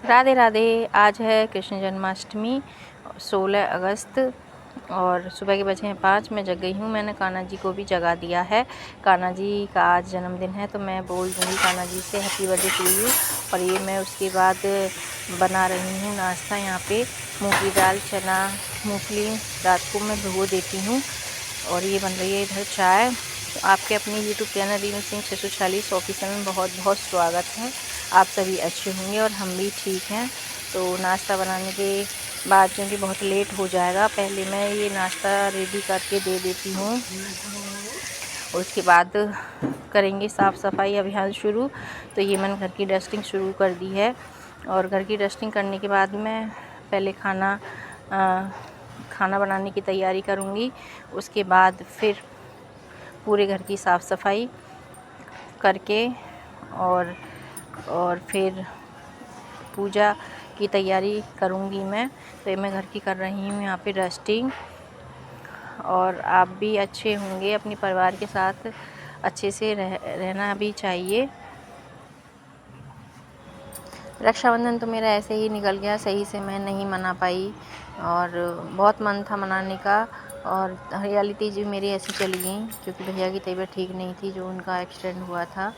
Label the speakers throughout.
Speaker 1: राधे राधे। आज है कृष्ण जन्माष्टमी 16 अगस्त और सुबह के बजे हैं 5। मैं जग गई हूँ। मैंने कान्हा जी को भी जगा दिया है। कान्हा जी का आज जन्मदिन है तो मैं बोल दूँगी कान्हा जी से हैप्पी बर्थडे टू यू। और ये मैं उसके बाद बना रही हूँ नाश्ता। यहाँ पे मूंग की दाल, चना, मूंगफली रात को मैं भिगो देती हूँ और ये बन रही है इधर चाय। तो आपके अपने YouTube channel Rinu Singh 646 official में बहुत बहुत स्वागत है। आप सभी अच्छे होंगे और हम भी ठीक हैं। तो नाश्ता बनाने के बाद क्योंकि बहुत लेट हो जाएगा, पहले मैं ये नाश्ता रेडी करके दे देती हूँ। उसके बाद करेंगे साफ़ सफाई अभियान शुरू। तो ये मैंने घर की डस्टिंग शुरू कर दी है और घर की डस्टिंग करने के बाद मैं पहले खाना बनाने की तैयारी करूँगी। उसके बाद फिर पूरे घर की साफ़ सफाई करके और फिर पूजा की तैयारी करूँगी मैं। तो ये मैं घर की कर रही हूँ यहाँ पे डस्टिंग। और आप भी अच्छे होंगे, अपने परिवार के साथ अच्छे से रहना भी चाहिए। रक्षाबंधन तो मेरा ऐसे ही निकल गया, सही से मैं नहीं मना पाई और बहुत मन था मनाने का। और रियलिटी जी मेरी ऐसी चली गई क्योंकि भैया की तबीयत ठीक नहीं थी, जो उनका एक्सीडेंट हुआ था।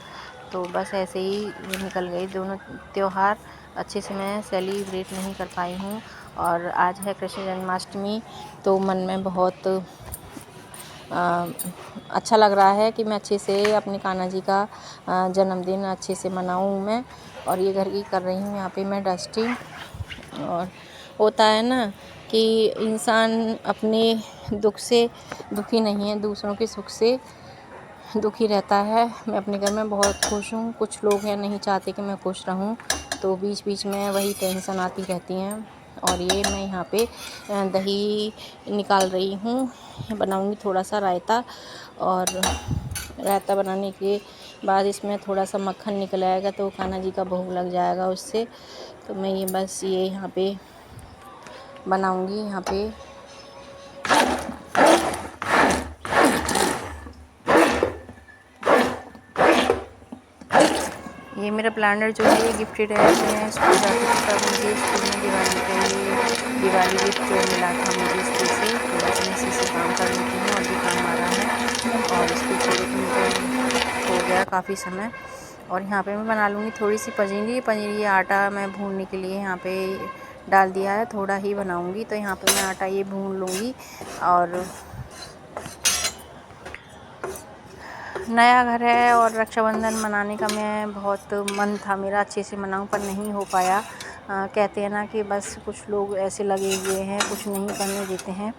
Speaker 1: तो बस ऐसे ही निकल गई। दोनों त्यौहार अच्छे से मैं सेलिब्रेट नहीं कर पाई हूँ। और आज है कृष्ण जन्माष्टमी तो मन में बहुत अच्छा लग रहा है कि मैं अच्छे से अपने कान्हा जी का जन्मदिन अच्छे से मनाऊँ मैं। और ये घर की कर रही हूँ यहाँ पे मैं डस्टिंग। और होता है ना कि इंसान अपने दुख से दुखी नहीं है, दूसरों के सुख से दुखी रहता है। मैं अपने घर में बहुत खुश हूँ। कुछ लोग हैं नहीं चाहते कि मैं खुश रहूँ, तो बीच बीच में वही टेंशन आती रहती हैं। और ये मैं यहाँ पे दही निकाल रही हूँ, बनाऊँगी थोड़ा सा रायता। और रायता बनाने के बाद इसमें थोड़ा सा मक्खन निकल आएगा तो कान्हा जी का भोग लग जाएगा उससे। तो मैं ये बस ये यहाँ पे बनाऊँगी। यहाँ पे ये मेरा प्लानर जो है ये गिफ्टेड है। मैं स्कूल जाती थी तब मुझे स्कूल में दिवाली गिफ्ट मिला था मुझे स्कूल से। तो बस मैं इसी से काम कर लेती हूँ, अभी काम आ रहा है और इसको छोड़े तो मुझे हो गया काफ़ी समय। और यहाँ पे मैं बना लूँगी थोड़ी सी पनीरी आटा मैं भूनने के लिए यहाँ पे डाल दिया है, थोड़ा ही बनाऊँगी। तो यहाँ पे मैं आटा ये भून लूँगी। और नया घर है और रक्षाबंधन मनाने का मैं बहुत मन था मेरा अच्छे से मनाऊं, पर नहीं हो पाया। कहते हैं ना कि बस कुछ लोग ऐसे लगे हुए हैं, कुछ नहीं करने देते हैं।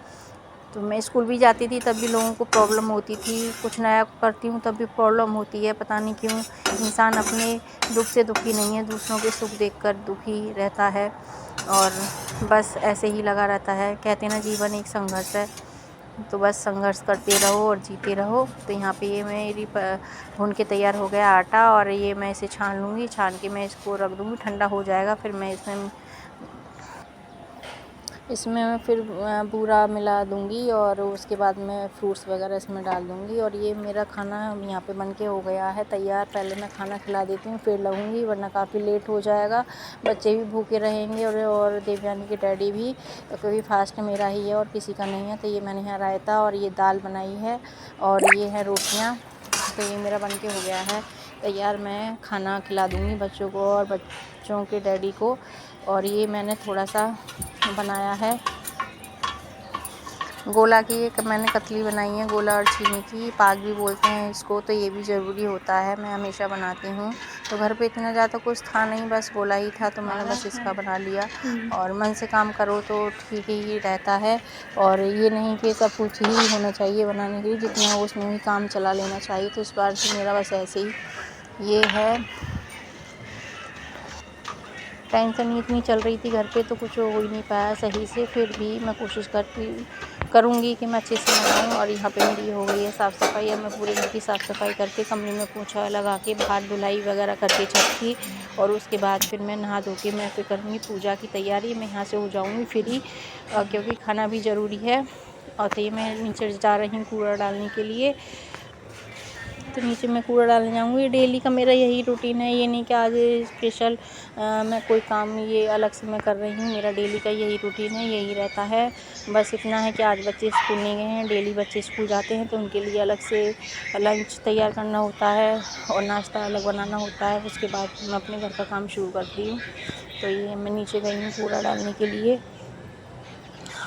Speaker 1: तो मैं स्कूल भी जाती थी तब भी लोगों को प्रॉब्लम होती थी, कुछ नया करती हूँ तब भी प्रॉब्लम होती है। पता नहीं क्यों इंसान अपने दुख से दुखी नहीं है, दूसरों के सुख देखकर दुखी रहता है और बस ऐसे ही लगा रहता है। कहते हैं ना जीवन एक संघर्ष है, तो बस संघर्ष करते रहो और जीते रहो। तो यहाँ पे ये मेरी भून के तैयार हो गया आटा और ये मैं इसे छान लूँगी। छान के मैं इसको रख दूँगी, ठंडा हो जाएगा। फिर मैं इसमें फिर बूरा मिला दूँगी और उसके बाद मैं फ्रूट्स वगैरह इसमें डाल दूँगी। और ये मेरा खाना यहाँ पे बनके हो गया है तैयार। पहले मैं खाना खिला देती हूँ फिर लगूँगी, वरना काफ़ी लेट हो जाएगा। बच्चे भी भूखे रहेंगे और देवयानी के डैडी भी, क्योंकि फास्ट मेरा ही है और किसी का नहीं है। तो ये मैंने यहाँ रायता और ये दाल बनाई है और ये है रोटियाँ। तो ये मेरा बनके हो गया है तैयार। मैं खाना खिला दूँगी बच्चों को और बच्चों के डैडी को। और ये मैंने थोड़ा सा बनाया है गोला की, एक मैंने कतली बनाई है गोला और चीनी की, पाक भी बोलते हैं इसको। तो ये भी ज़रूरी होता है, मैं हमेशा बनाती हूँ। तो घर पे इतना ज़्यादा कुछ था नहीं, बस गोला ही था तो मैंने बस इसका बना लिया। और मन से काम करो तो ठीक ही रहता है। और ये नहीं कि सब कुछ ही होना चाहिए बनाने के लिए, जितना हो उसमें ही काम चला लेना चाहिए। तो इस बार से मेरा बस ऐसे ही ये है। टेंशन ही इतनी चल रही थी घर पे तो कुछ हो ही नहीं पाया सही से। फिर भी मैं कोशिश करूँगी कि मैं अच्छे से मनाऊँ। और यहाँ पे मेरी हो गई है साफ़ सफाई। अब मैं पूरे घर की साफ़ सफाई करके कमरे में पोछा लगा के बाहर धुलाई वगैरह करके छत की। और उसके बाद फिर मैं नहा धो के मैं फिर करूँगी पूजा की तैयारी। मैं यहाँ से हो जाऊँगी फ्री, क्योंकि खाना भी ज़रूरी है। और तो ये मैं नीचे जा रही हूँ कूड़ा डालने के लिए। तो नीचे मैं कूड़ा डालने जाऊँगी। डेली का मेरा यही रूटीन है, ये नहीं कि आज स्पेशल मैं कोई काम ये अलग से मैं कर रही हूँ। मेरा डेली का यही रूटीन है, यही रहता है। बस इतना है कि आज बच्चे स्कूल नहीं गए हैं। डेली बच्चे स्कूल जाते हैं तो उनके लिए अलग से लंच तैयार करना होता है और नाश्ता अलग बनाना होता है। उसके बाद मैं अपने घर का काम शुरू करती हूँ। तो ये मैं नीचे गई हूँ कूड़ा डालने के लिए।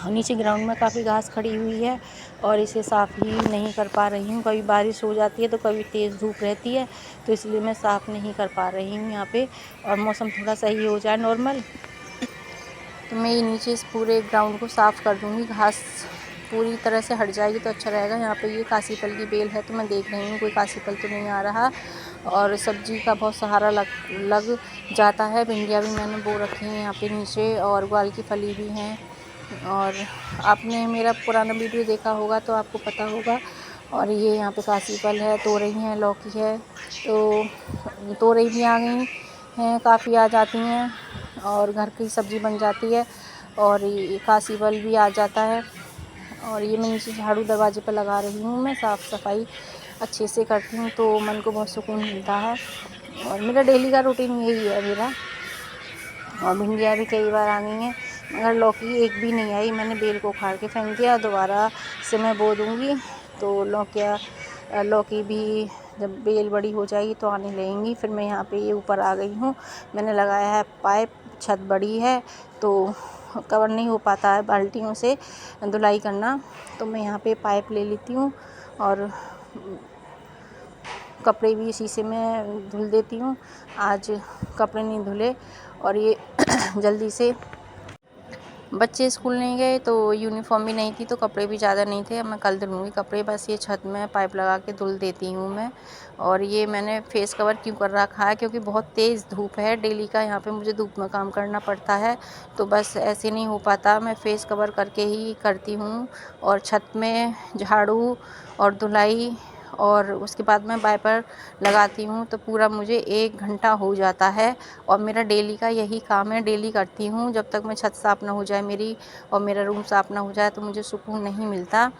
Speaker 1: नीचे ग्राउंड में काफ़ी घास खड़ी हुई है और इसे साफ़ ही नहीं कर पा रही हूँ। कभी बारिश हो जाती है तो कभी तेज़ धूप रहती है, तो इसलिए मैं साफ़ नहीं कर पा रही हूँ यहाँ पे। और मौसम थोड़ा सही हो जाए नॉर्मल, तो मैं ये नीचे इस पूरे ग्राउंड को साफ़ कर दूँगी। घास पूरी तरह से हट जाएगी तो अच्छा रहेगा। यहाँ पे ये कासी फल की बेल है, तो मैं देख रही हूँ कोई कासी फल तो नहीं आ रहा। और सब्जी का बहुत सहारा लग जाता है। भिंडियाँ भी मैंने बो रखी हैं यहाँ पे नीचे, और ग्वाल की फली भी हैं। और आपने मेरा पुराना वीडियो देखा होगा तो आपको पता होगा। और ये यहाँ पे कासी फल है, तोरई है, लौकी है। तो तोरई भी आ गई हैं, काफ़ी आ जाती हैं और घर की सब्ज़ी बन जाती है। और ये कासी फल भी आ जाता है। और ये मैं नीचे झाड़ू दरवाजे पर लगा रही हूँ। मैं साफ़ सफाई अच्छे से करती हूँ तो मन को बहुत सुकून मिलता है। और मेरा डेली का रूटीन यही है मेरा। और भिंडियाँ भी कई बार आ गई हैं, मगर लौकी एक भी नहीं आई। मैंने बेल को उखाड़ के फेंक दिया, दोबारा से मैं बो दूँगी तो लौकी भी जब बेल बड़ी हो जाएगी तो आने लगेंगी। फिर मैं यहाँ पे ये ऊपर आ गई हूँ। मैंने लगाया है पाइप, छत बड़ी है तो कवर नहीं हो पाता है बाल्टियों से धुलाई करना, तो मैं यहाँ पे पाइप ले लेती हूँ और कपड़े भी इसी से मैं धुल देती हूँ। आज कपड़े नहीं धुले और ये जल्दी से बच्चे स्कूल नहीं गए तो यूनिफॉर्म भी नहीं थी तो कपड़े भी ज़्यादा नहीं थे। अब मैं कल धुलूँगी कपड़े। बस ये छत में पाइप लगा के धुल देती हूँ मैं। और ये मैंने फेस कवर क्यों कर रखा है, क्योंकि बहुत तेज़ धूप है। डेली का यहाँ पे मुझे धूप में काम करना पड़ता है, तो बस ऐसे नहीं हो पाता। मैं फेस कवर करके ही करती हूँ। और छत में झाड़ू और धुलाई और उसके बाद मैं वाइपर लगाती हूँ तो पूरा मुझे 1 घंटा हो जाता है। और मेरा डेली का यही काम है, डेली करती हूँ। जब तक मैं छत साफ़ ना हो जाए मेरी और मेरा रूम साफ़ ना हो जाए तो मुझे सुकून नहीं मिलता।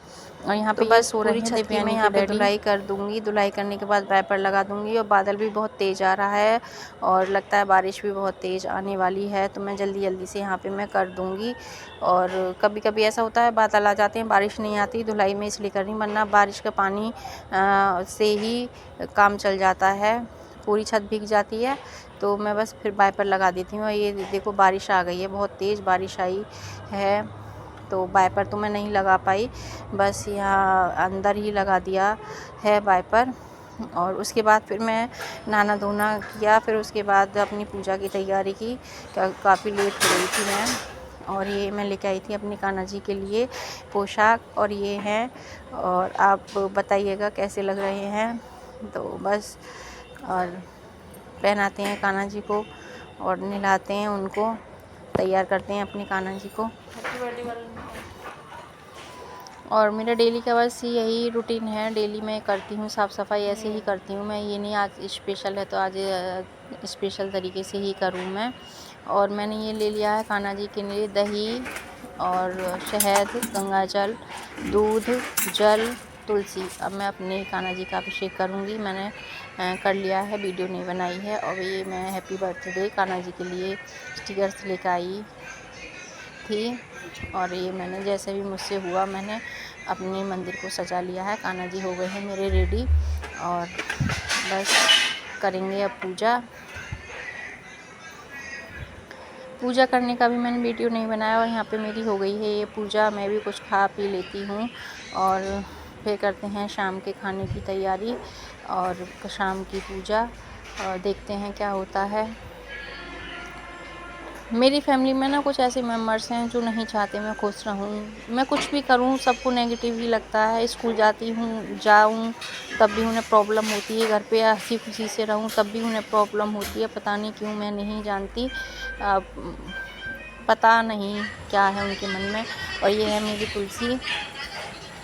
Speaker 1: और यहाँ पे बस पूरी छत की मैं यहाँ पे धुलाई कर दूँगी। धुलाई करने के बाद वाइपर लगा दूँगी। और बादल भी बहुत तेज़ आ रहा है और लगता है बारिश भी बहुत तेज़ आने वाली है, तो मैं जल्दी से यहाँ पे मैं कर दूँगी। और कभी-कभी ऐसा होता है बादल आ जाते हैं, बारिश नहीं आती, धुलाई में इसलिए कर रही, वरना बारिश का पानी से ही काम चल जाता है, पूरी छत भीग जाती है। तो मैं बस फिर वाइपर लगा देती हूँ। और ये देखो बारिश आ गई है, बहुत तेज़ बारिश आई है, तो वाइपर तो मैं नहीं लगा पाई, बस यहाँ अंदर ही लगा दिया है वाइपर। और उसके बाद फिर मैं नहाना धोना किया, फिर उसके बाद अपनी पूजा की तैयारी की। काफ़ी लेट हो गई थी मैं। और ये मैं लेके आई थी अपनी कान्हा जी के लिए पोशाक, और ये हैं। और आप बताइएगा कैसे लग रहे हैं। तो बस और पहनाते हैं कान्हा जी को और नहलाते हैं उनको, तैयार करते हैं अपनी कान्हा जी को। और मेरा डेली का बस यही रूटीन है। डेली मैं करती हूँ साफ़ सफाई, ऐसे ही करती हूँ मैं। ये नहीं आज स्पेशल है तो आज स्पेशल तरीके से ही करूँ मैं। और मैंने ये ले लिया है कान्हा जी के लिए दही और शहद, गंगाजल, दूध, जल, तुलसी। अब मैं अपने कान्हा जी का अभिषेक करूँगी। मैंने कर लिया है, वीडियो नहीं बनाई है। और ये मैं हैप्पी बर्थडे कान्हा जी के लिए स्टिकर्स लेकर आई थी। और ये मैंने जैसे भी मुझसे हुआ मैंने अपने मंदिर को सजा लिया है। कान्हा जी हो गए हैं मेरे रेडी और बस करेंगे अब पूजा करने का भी मैंने वीडियो नहीं बनाया। और यहाँ पे मेरी हो गई है ये पूजा, मैं भी कुछ खा पी लेती हूँ और फिर करते हैं शाम के खाने की तैयारी और शाम की पूजा, और देखते हैं क्या होता है। मेरी फैमिली में ना कुछ ऐसे मेंबर्स हैं जो नहीं चाहते मैं खुश रहूं। मैं कुछ भी करूं सबको नेगेटिव ही लगता है। स्कूल जाऊं तब भी उन्हें प्रॉब्लम होती है, घर पे हंसी खुशी से रहूं तब भी उन्हें प्रॉब्लम होती है। पता नहीं क्यों, मैं नहीं जानती, पता नहीं क्या है उनके मन में। और ये है मेरी तुलसी,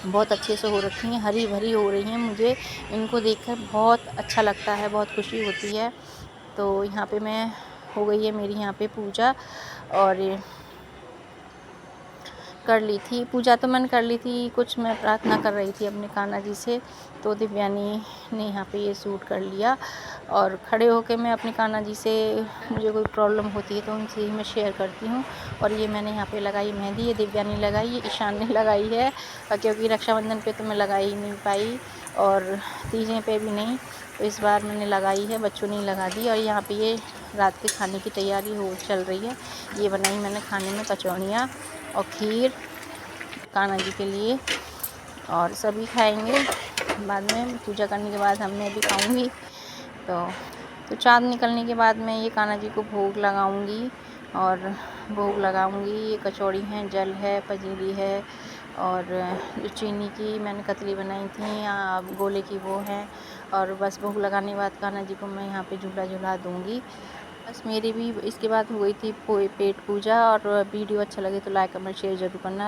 Speaker 1: बहुत अच्छे से हो रखी हैं, हरी भरी हो रही हैं। मुझे इनको देखकर बहुत अच्छा लगता है, बहुत खुशी होती है। तो यहाँ पे हो गई है मेरी यहाँ पे पूजा। और कर ली थी पूजा, तो मैंने कर ली थी। कुछ मैं प्रार्थना कर रही थी अपने कान्हा जी से, तो दिव्यानी ने यहाँ पे ये सूट कर लिया। और खड़े होके मैं अपने कान्हा जी से, मुझे कोई प्रॉब्लम होती है तो उनसे ही मैं शेयर करती हूँ। और ये मैंने यहाँ पे लगाई मेहंदी, ये दिव्यानी लगाई, ये ईशान ने लगाई है, क्योंकि रक्षाबंधन पे तो मैं लगा ही नहीं पाई और तीजें पे भी नहीं, तो इस बार मैंने लगाई है, बच्चों ने लगा दी। और यहाँ पे ये रात के खाने की तैयारी हो चल रही है। ये बनाई मैंने खाने में कचौड़ियाँ और खीर कान्हा जी के लिए, और सभी खाएंगे बाद में। पूजा करने के बाद मैं भी खाऊंगी। तो चाँद निकलने के बाद मैं ये कान्हा जी को भोग लगाऊंगी और भोग लगाऊंगी। ये कचौड़ी हैं, जल है, पजीरी है, और जो चीनी की मैंने कतली बनाई थी या गोले की वो है। और बस भोग लगाने के बाद कान्हा जी को मैं यहाँ पे झूला झुला दूँगी। बस मेरी भी इसके बाद हो गई थी पेट पूजा। और वीडियो अच्छा लगे तो लाइक कमेंट शेयर ज़रूर करना।